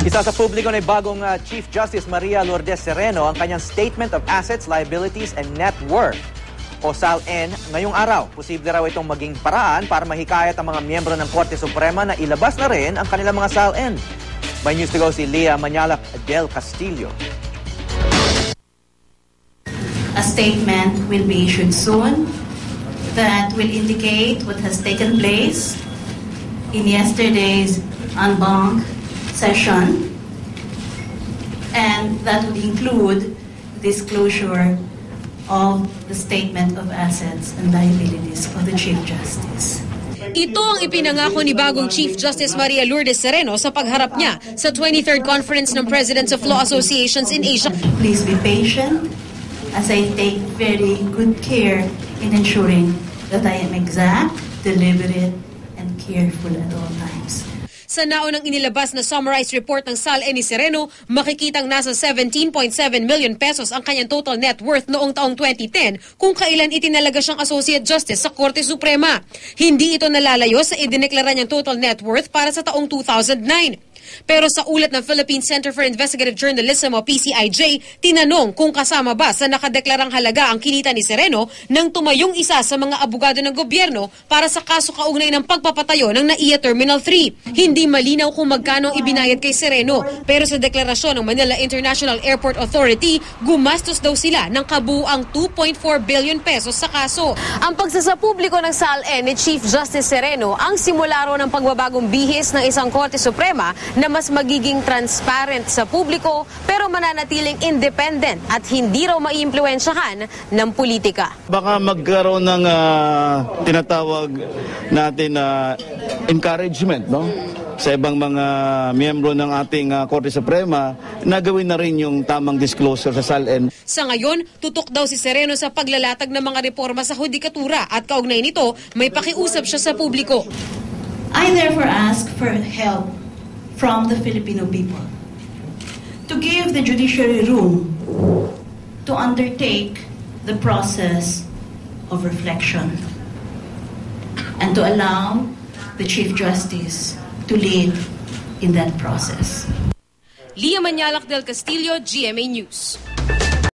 Isa sa publiko na bagong Chief Justice Maria Lourdes Sereno ang kanyang Statement of Assets, Liabilities, and Net Worth o SALN ngayong araw. Posible raw itong maging paraan para mahikayat ang mga miyembro ng Korte Suprema na ilabas na rin ang kanilang mga SALN. May news to go si Leah Manyalak del Castillo. A statement will be issued soon that will indicate what has taken place in yesterday's en banc session, and that would include disclosure of the statement of assets and liabilities of the Chief Justice. Ito ang ipinangako ni bagong Chief Justice Maria Lourdes Sereno sa pagharap niya sa 23rd Conference ng Presidents of Law Associations in Asia. Please be patient as I take very good care in ensuring that I am exact, deliberate, and careful at all times. Sa naunang inilabas na summarized report ng SALN ni Sereno, makikitang nasa 17.7 million pesos ang kanyang total net worth noong taong 2010 kung kailan itinalaga siyang Associate Justice sa Korte Suprema. Hindi ito nalalayo sa idineklara niyang total net worth para sa taong 2009. Pero sa ulat ng Philippine Center for Investigative Journalism o PCIJ, tinanong kung kasama ba sa nakadeklarang halaga ang kinita ni Sereno nang tumayong isa sa mga abogado ng gobyerno para sa kaso kaugnay ng pagpapatayo ng NAIA Terminal 3. Hindi malinaw kung magkano ibinayad kay Sereno, pero sa deklarasyon ng Manila International Airport Authority, gumastos daw sila ng kabuuang 2.4 billion pesos sa kaso. Ang pagsasapubliko ng SALN ni Chief Justice Sereno ang simula raw ng pagbabagong bihis ng isang Korte Suprema na mas magiging transparent sa publiko pero mananatiling independent at hindi raw maiimpluwensyahan ng politika. Baka magkaroon ng tinatawag natin na encouragement, no? Sa ibang mga miyembro ng ating Korte Suprema na gawin na rin yung tamang disclosure sa SALN. Sa ngayon, tutok daw si Sereno sa paglalatag ng mga reforma sa hudikatura at kaugnay nito, may pakiusap siya sa publiko. I therefore ask for help from the Filipino people to give the judiciary room to undertake the process of reflection and to allow the Chief Justice to lead in that process. Leah Manyalak del Castillo, GMA News.